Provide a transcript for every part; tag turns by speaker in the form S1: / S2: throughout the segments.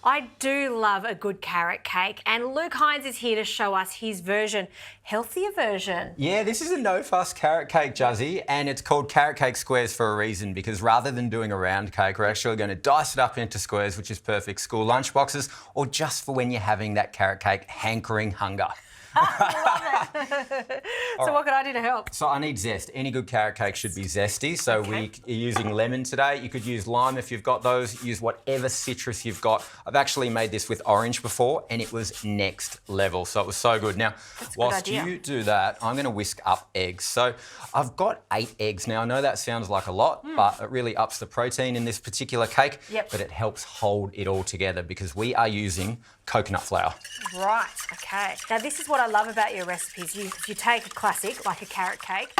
S1: I do love a good carrot cake, and Luke Hines is here to show us his version, healthier version.
S2: Yeah, this is a no-fuss carrot cake, Juzzy, and it's called carrot cake squares for a reason, because rather than doing a round cake, we're actually going to dice it up into squares, which is perfect school lunch boxes, or just for when you're having that carrot cake hankering hunger.
S1: I love it. So what can I do to help?
S2: So I need zest. Any good carrot cake should be zesty. So we're using lemon today. You could use lime if you've got those. Use whatever citrus you've got. I've actually made this with orange before and it was next level. So it was so good. Now, whilst you do that, I'm going to whisk up eggs. So I've got 8 eggs. Now, I know that sounds like a lot, but it really ups the protein in this particular cake. But it helps hold it all together because we are using coconut flour.
S1: Right, okay. Now this is what I love about your recipes. You take a classic, like a carrot cake,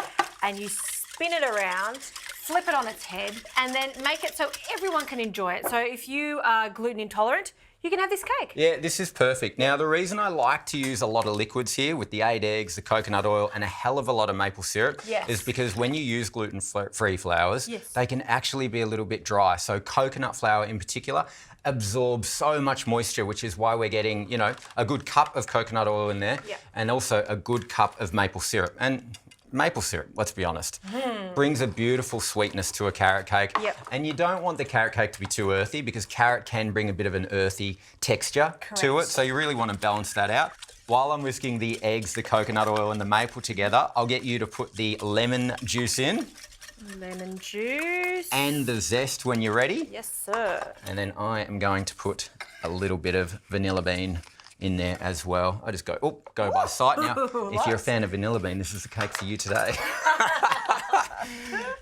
S1: and you spin it around, flip it on its head, and then make it so everyone can enjoy it. So if you are gluten intolerant, you can have this cake. Yeah,
S2: this is perfect. Now, the reason I like to use a lot of liquids here with the 8 eggs, the coconut oil, and a hell of a lot of maple syrup is because when you use gluten-free flours, they can actually be a little bit dry. So coconut flour in particular absorbs so much moisture, which is why we're getting, you know, a good cup of coconut oil in there and also a good cup of maple syrup. And maple syrup, let's be honest, brings a beautiful sweetness to a carrot cake. And you don't want the carrot cake to be too earthy because carrot can bring a bit of an earthy texture to it. So you really want to balance that out. While I'm whisking the eggs, the coconut oil and the maple together, I'll get you to put the lemon juice in.
S1: Lemon juice.
S2: And the zest when you're ready.
S1: Yes, sir.
S2: And then I am going to put a little bit of vanilla bean in there as well. I just go by sight. Now, if you're a fan of vanilla bean, this is the cake for you today.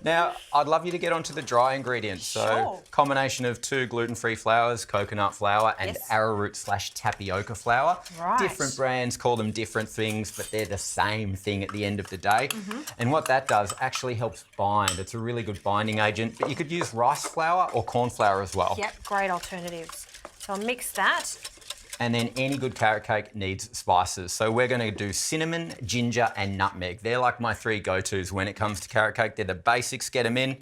S2: Now, I'd love you to get onto the dry ingredients. So, combination of 2 gluten-free flours, coconut flour and arrowroot/tapioca flour. Different brands call them different things, but they're the same thing at the end of the day. And what that does actually helps bind. It's a really good binding agent, but you could use rice flour or corn flour as well.
S1: Yep, great alternatives. So I'll mix that.
S2: And then any good carrot cake needs spices. So we're going to do cinnamon, ginger and nutmeg. They're like my 3 go-tos when it comes to carrot cake. They're the basics, get them in.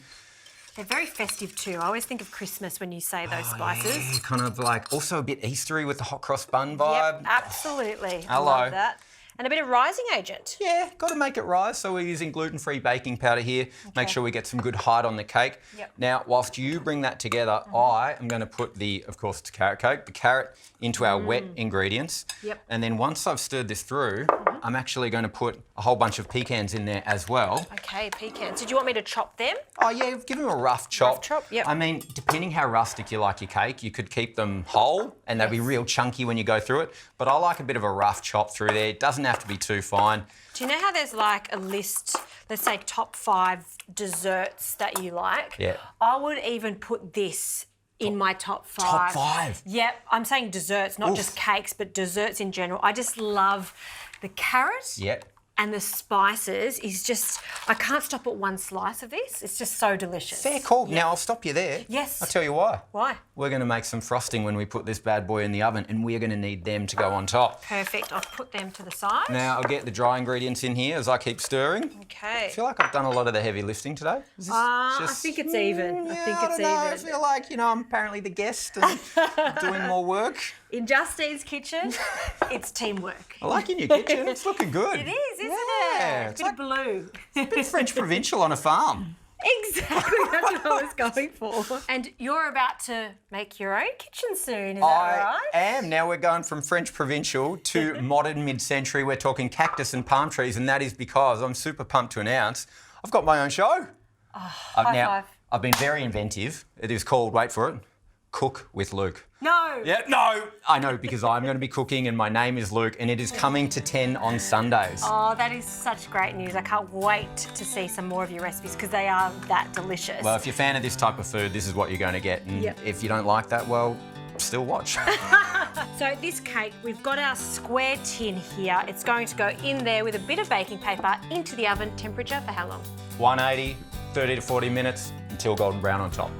S1: They're very festive too. I always think of Christmas when you say those spices.
S2: Yeah, kind of like also a bit Eastery with the hot cross bun vibe.
S1: Yep, absolutely.
S2: Hello.
S1: I love that. And a bit of rising agent.
S2: Yeah, got to make it rise. So we're using gluten-free baking powder here. Make sure we get some good height on the cake. Now, whilst you bring that together, I am going to put of course, it's carrot cake, the carrot into our wet ingredients. And then once I've stirred this through, I'm actually going to put a whole bunch of pecans in there as well.
S1: Okay, pecans. Did you want me to chop them?
S2: Oh, yeah, give them a rough chop.
S1: Rough chop,
S2: I mean, depending how rustic you like your cake, you could keep them whole and they'll be real chunky when you go through it. But I like a bit of a rough chop through there. It doesn't have to be too fine.
S1: Do you know how there's like a list, let's say top 5 desserts that you like? I would even put this in my top 5.
S2: Top 5?
S1: Yep, I'm saying desserts, not just cakes, but desserts in general. I just love the carrot. And the spices is just, I can't stop at one slice of this. It's just so delicious.
S2: Fair call. Now, I'll stop you there.
S1: Yes.
S2: I'll tell you why.
S1: Why?
S2: We're going to make some frosting when we put this bad boy in the oven and we're going to need them to go on top.
S1: Perfect. I'll put them to the side.
S2: Now, I'll get the dry ingredients in here as I keep stirring.
S1: Okay.
S2: I feel like I've done a lot of the heavy lifting today.
S1: I think it's even.
S2: Yeah,
S1: I think it's even.
S2: I feel like, you know, I'm apparently the guest and doing more work.
S1: In Justine's kitchen, it's teamwork.
S2: I like your new kitchen. It's looking good.
S1: It is, isn't it?
S2: It's
S1: a bit blue.
S2: It's a bit French provincial on a farm.
S1: Exactly, that's what I was going for. And you're about to make your own kitchen soon, is that right?
S2: I am. Now we're going from French provincial to modern mid-century. We're talking cactus and palm trees, and that is because I'm super pumped to announce I've got my own show.
S1: High five.
S2: I've been very inventive. It is called, wait for it, Cook with Luke.
S1: No.
S2: Yeah, no. I know, because I'm going to be cooking and my name is Luke and it is coming to 10 on Sundays.
S1: Oh, that is such great news. I can't wait to see some more of your recipes because they are that delicious.
S2: Well, if you're a fan of this type of food, this is what you're going to get. And if you don't like that, well, still watch.
S1: So this cake, we've got our square tin here. It's going to go in there with a bit of baking paper into the oven. Temperature for how long?
S2: 180, 30 to 40 minutes until golden brown on top.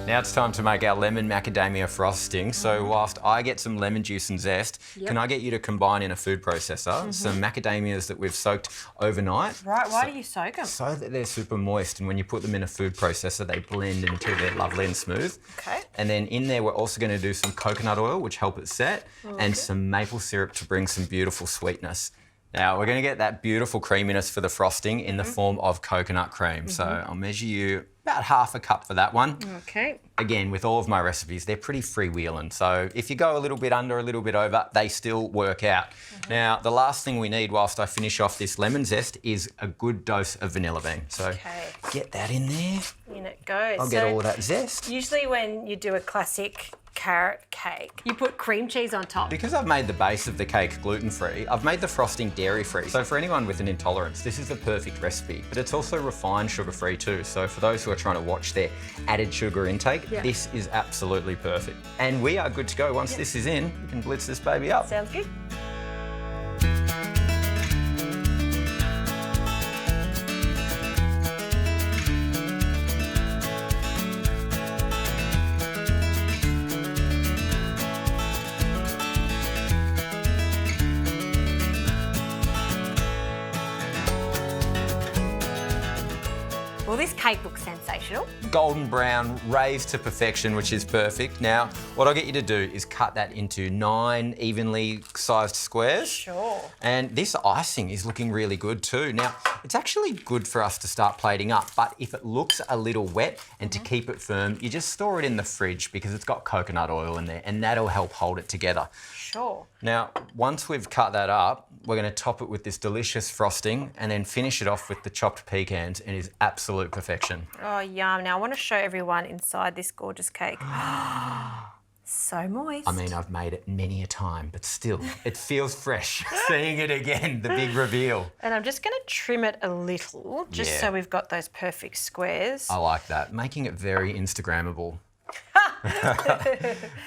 S2: Now it's time to make our lemon macadamia frosting. So whilst I get some lemon juice and zest, can I get you to combine in a food processor some macadamias that we've soaked overnight?
S1: Right, why do you soak them?
S2: So that they're super moist, and when you put them in a food processor, they blend until they're lovely and smooth.
S1: Okay.
S2: And then in there, we're also going to do some coconut oil, which help it set, and some maple syrup to bring some beautiful sweetness. Now, we're going to get that beautiful creaminess for the frosting in the form of coconut cream. So I'll measure you about half a cup for that one.
S1: Okay.
S2: Again, with all of my recipes, they're pretty freewheeling. So if you go a little bit under, a little bit over, they still work out. Now, the last thing we need whilst I finish off this lemon zest is a good dose of vanilla bean. So get that in there.
S1: In it goes.
S2: I'll get all of that zest.
S1: Usually when you do a classic carrot cake, you put cream cheese on top.
S2: Because I've made the base of the cake gluten-free, I've made the frosting dairy-free. So for anyone with an intolerance, this is the perfect recipe, but it's also refined sugar-free too. So for those who are trying to watch their added sugar intake, this is absolutely perfect. And we are good to go. Once this is in, you can blitz this baby up.
S1: Sounds good. Well, this cake looks sensational.
S2: Golden brown, raised to perfection, which is perfect. Now, what I'll get you to do is cut that into 9 evenly sized squares.
S1: Sure.
S2: And this icing is looking really good too. Now, it's actually good for us to start plating up, but if it looks a little wet and to keep it firm, you just store it in the fridge because it's got coconut oil in there and that'll help hold it together.
S1: Sure.
S2: Now, once we've cut that up, we're going to top it with this delicious frosting and then finish it off with the chopped pecans, and it is absolute perfection.
S1: Oh, yum. Now, I want to show everyone inside this gorgeous cake. So moist.
S2: I mean, I've made it many a time, but still, it feels fresh. Seeing it again, the big reveal.
S1: And I'm just going to trim it a little, just so we've got those perfect squares.
S2: I like that, making it very Instagrammable.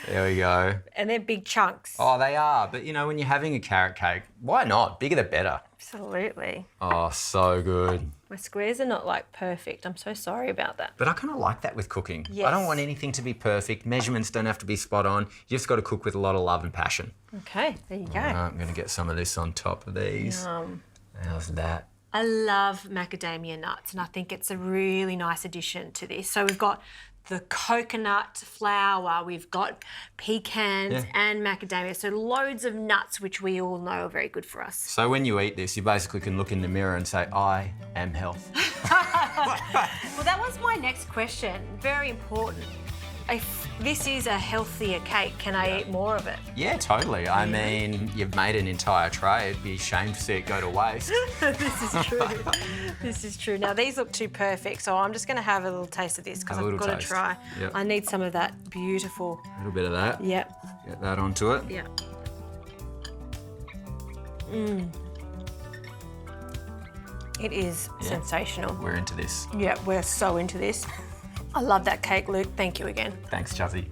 S2: There we go.
S1: And they're big chunks.
S2: Oh, they are. But, you know, when you're having a carrot cake, why not? Bigger the better.
S1: Absolutely.
S2: Oh, so good.
S1: My squares are not, like, perfect. I'm so sorry about that.
S2: But I kind of like that with cooking.
S1: Yes.
S2: I don't want anything to be perfect. Measurements don't have to be spot on. You just got to cook with a lot of love and passion.
S1: Okay, there you go.
S2: I'm going to get some of this on top of these.
S1: Yum.
S2: How's that?
S1: I love macadamia nuts, and I think it's a really nice addition to this. So we've got the coconut flour, we've got pecans and macadamia, so loads of nuts, which we all know are very good for us.
S2: So when you eat this, you basically can look in the mirror and say, I am health.
S1: Well, that was my next question. Very important. If this is a healthier cake, can I eat more of it?
S2: Yeah, totally. I mean, you've made an entire tray. It'd be a shame to see it go to waste.
S1: This is true. This is true. Now, these look too perfect, so I'm just going to have a little taste of this because I've got to try.
S2: Yep.
S1: I need some of that beautiful...
S2: A little bit of that.
S1: Yep.
S2: Get that onto it.
S1: Yep. It is sensational.
S2: We're into this.
S1: Yeah, we're so into this. I love that cake, Luke. Thank you again.
S2: Thanks, Chuzzy.